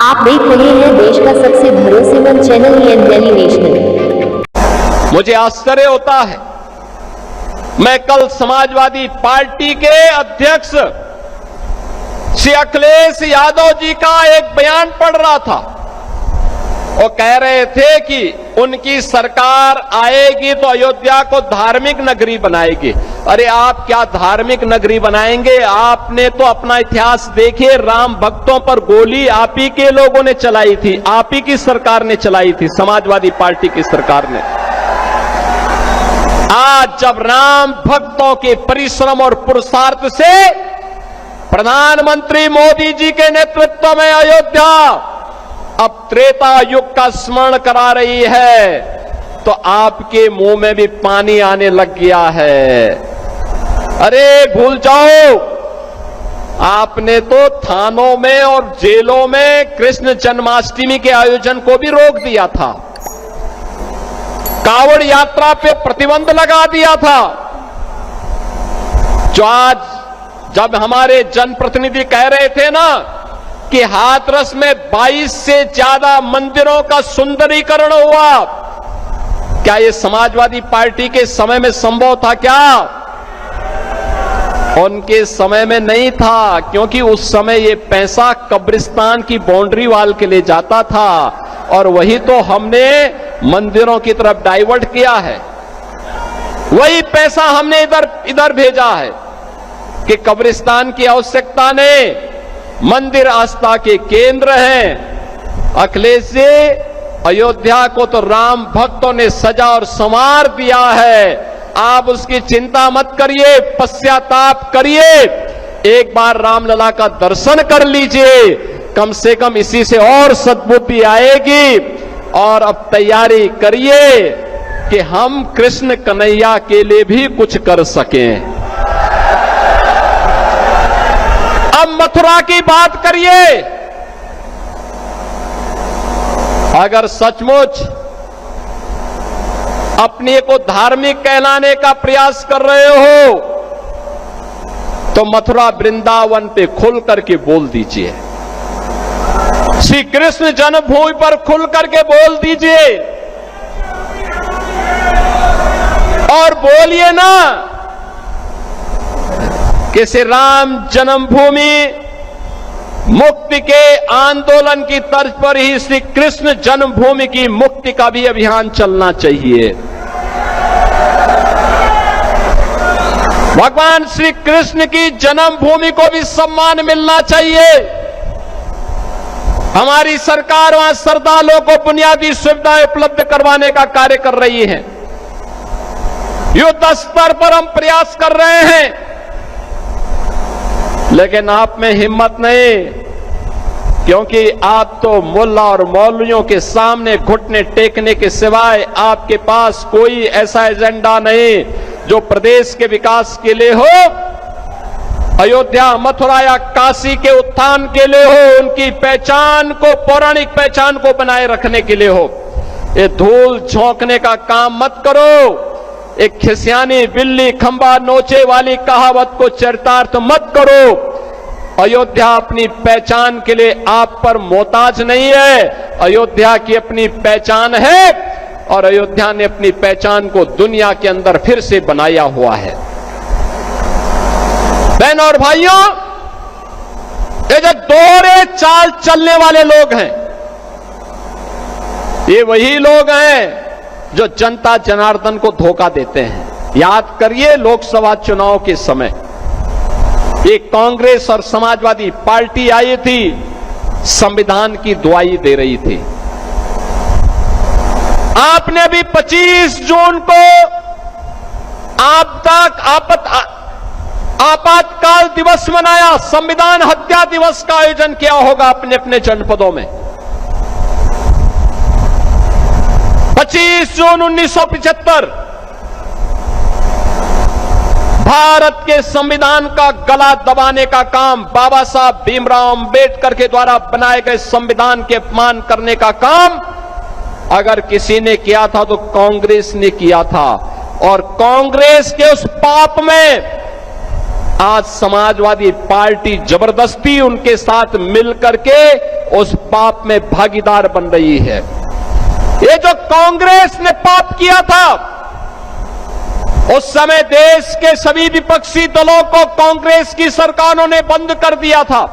आप देख रहे हैं देश का सबसे भरोसेमंद चैनल दिल्ली नेशनल। मुझे आश्चर्य होता है, मैं कल समाजवादी पार्टी के अध्यक्ष श्री अखिलेश यादव जी का एक बयान पढ़ रहा था। वो कह रहे थे कि उनकी सरकार आएगी तो अयोध्या को धार्मिक नगरी बनाएगी। अरे आप क्या धार्मिक नगरी बनाएंगे? आपने तो अपना इतिहास देखिए, राम भक्तों पर गोली आप ही के लोगों ने चलाई थी, आप ही की सरकार ने चलाई थी, समाजवादी पार्टी की सरकार ने। आज जब राम भक्तों के परिश्रम और पुरुषार्थ से प्रधानमंत्री मोदी जी के नेतृत्व में अयोध्या अब त्रेता युग का स्मरण करा रही है, तो आपके मुंह में भी पानी आने लग गया है। अरे भूल जाओ, आपने तो थानों में और जेलों में कृष्ण जन्माष्टमी के आयोजन को भी रोक दिया था, कांवड़ यात्रा पे प्रतिबंध लगा दिया था। जो आज जब हमारे जनप्रतिनिधि कह रहे थे ना कि हाथरस में 22 से ज्यादा मंदिरों का सुंदरीकरण हुआ, क्या यह समाजवादी पार्टी के समय में संभव था? क्या उनके समय में नहीं था, क्योंकि उस समय ये पैसा कब्रिस्तान की बाउंड्री वाल के लिए जाता था और वही तो हमने मंदिरों की तरफ डाइवर्ट किया है। वही पैसा हमने इधर भेजा है कि कब्रिस्तान की आवश्यकता नहीं, मंदिर आस्था के केंद्र हैं। अखिलेश जी, अयोध्या को तो राम भक्तों ने सजा और संवार दिया है, आप उसकी चिंता मत करिए, पश्चाताप करिए, एक बार रामलला का दर्शन कर लीजिए, कम से कम इसी से और सद्बुद्धि आएगी। और अब तैयारी करिए कि हम कृष्ण कन्हैया के लिए भी कुछ कर सकें। अब मथुरा की बात करिए। अगर सचमुच अपने को धार्मिक कहलाने का प्रयास कर रहे हो तो मथुरा वृंदावन पे खुल करके बोल दीजिए, श्री कृष्ण जन्मभूमि पर खुल करके बोल दीजिए और बोलिए ना कि श्री राम जन्मभूमि मुक्ति के आंदोलन की तर्ज पर ही श्री कृष्ण जन्मभूमि की मुक्ति का भी अभियान चलना चाहिए। भगवान श्री कृष्ण की जन्मभूमि को भी सम्मान मिलना चाहिए। हमारी सरकार वहां श्रद्धालुओं को बुनियादी सुविधाएं उपलब्ध करवाने का कार्य कर रही है। युद्ध स्तर पर हम प्रयास कर रहे हैं, लेकिन आप में हिम्मत नहीं, क्योंकि आप तो मुल्ला और मौलवियों के सामने घुटने टेकने के सिवाय आपके पास कोई ऐसा एजेंडा नहीं जो प्रदेश के विकास के लिए हो, अयोध्या, मथुरा या काशी के उत्थान के लिए हो, उनकी पहचान को, पौराणिक पहचान को बनाए रखने के लिए हो। ये धूल झोंकने का काम मत करो। एक खिसियानी बिल्ली खंबा नोचे वाली कहावत को चरितार्थ मत करो। अयोध्या अपनी पहचान के लिए आप पर मोहताज नहीं है, अयोध्या की अपनी पहचान है और अयोध्या ने अपनी पहचान को दुनिया के अंदर फिर से बनाया हुआ है। बहनों और भाइयों, ये जो दोहरे चाल चलने वाले लोग हैं, ये वही लोग हैं जो जनता जनार्दन को धोखा देते हैं। याद करिए, लोकसभा चुनाव के समय एक कांग्रेस और समाजवादी पार्टी आई थी, संविधान की दुहाई दे रही थी। आपने भी 25 जून को आपातकाल दिवस मनाया, संविधान हत्या दिवस का आयोजन किया होगा अपने अपने जनपदों में। 25 जून 1975 भारत के संविधान का गला दबाने का काम, बाबा साहब भीमराव अंबेडकर के द्वारा बनाए गए संविधान के अपमान करने का काम अगर किसी ने किया था तो कांग्रेस ने किया था। और कांग्रेस के उस पाप में आज समाजवादी पार्टी जबरदस्ती उनके साथ मिलकर के उस पाप में भागीदार बन रही है। ये जो कांग्रेस ने पाप किया था, उस समय देश के सभी विपक्षी दलों को कांग्रेस की सरकारों ने बंद कर दिया था।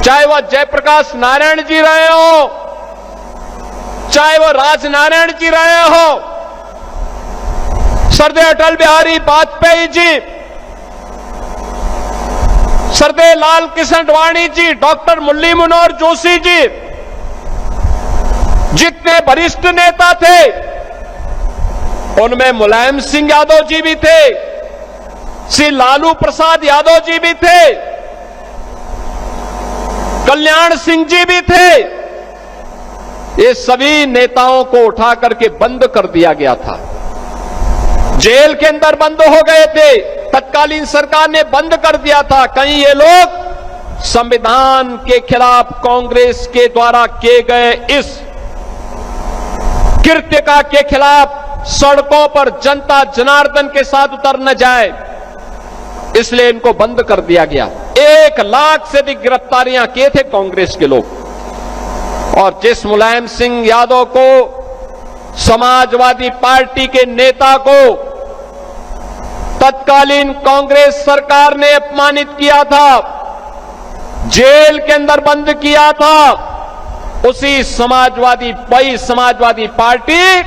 चाहे वह जयप्रकाश नारायण जी रहे हो, चाहे वह राजनारायण जी रहे हो, सरदेय अटल बिहारी वाजपेयी जी, सरदेय लाल कृष्ण आडवाणी जी, डॉक्टर मुरली मनोहर जोशी जी, जितने वरिष्ठ नेता थे उनमें मुलायम सिंह यादव जी भी थे, श्री लालू प्रसाद यादव जी भी थे, कल्याण सिंह जी भी थे। ये सभी नेताओं को उठा करके बंद कर दिया गया था, जेल के अंदर बंद हो गए थे, तत्कालीन सरकार ने बंद कर दिया था। कहीं ये लोग संविधान के खिलाफ कांग्रेस के द्वारा किए गए इस कृत्य के खिलाफ सड़कों पर जनता जनार्दन के साथ उतर न जाए, इसलिए इनको बंद कर दिया गया। 1 लाख से अधिक गिरफ्तारियां किए थे कांग्रेस के लोग। और जिस मुलायम सिंह यादव को, समाजवादी पार्टी के नेता को तत्कालीन कांग्रेस सरकार ने अपमानित किया था, जेल के अंदर बंद किया था, उसी समाजवादी पार्टी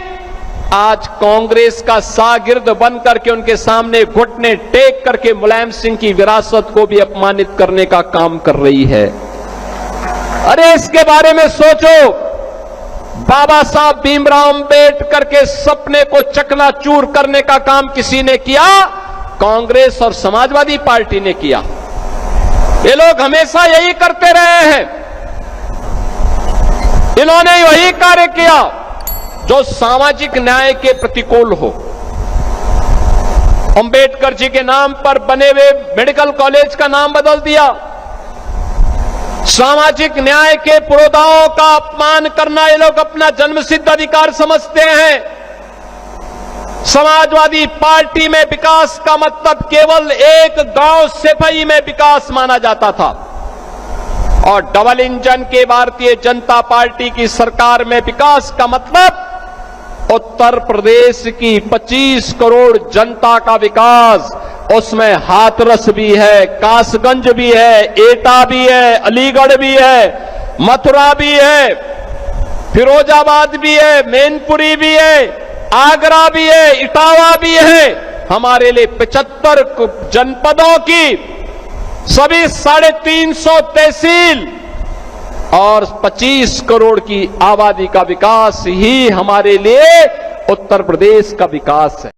आज कांग्रेस का शागिर्द बन करके उनके सामने घुटने टेक करके मुलायम सिंह की विरासत को भी अपमानित करने का काम कर रही है। अरे इसके बारे में सोचो, बाबा साहब भीमराव अंबेडकर के सपने को चकनाचूर करने का काम किसी ने किया? कांग्रेस और समाजवादी पार्टी ने किया। ये लोग हमेशा यही करते रहे हैं, इन्होंने वही कार्य किया जो सामाजिक न्याय के प्रतिकूल हो। अंबेडकर जी के नाम पर बने हुए मेडिकल कॉलेज का नाम बदल दिया, सामाजिक न्याय के पुरोधाओं का अपमान करना ये लोग अपना जन्मसिद्ध अधिकार समझते हैं। समाजवादी पार्टी में विकास का मतलब केवल एक गांव सिपाही में विकास माना जाता था, और डबल इंजन के भारतीय जनता पार्टी की सरकार में विकास का मतलब उत्तर प्रदेश की 25 करोड़ जनता का विकास। उसमें हाथरस भी है, कासगंज भी है, एटा भी है, अलीगढ़ भी है, मथुरा भी है, फिरोजाबाद भी है, मैनपुरी भी है, आगरा भी है, इटावा भी है। हमारे लिए 75 जनपदों की सभी 350 तहसील और 25 करोड़ की आबादी का विकास ही हमारे लिए उत्तर प्रदेश का विकास है।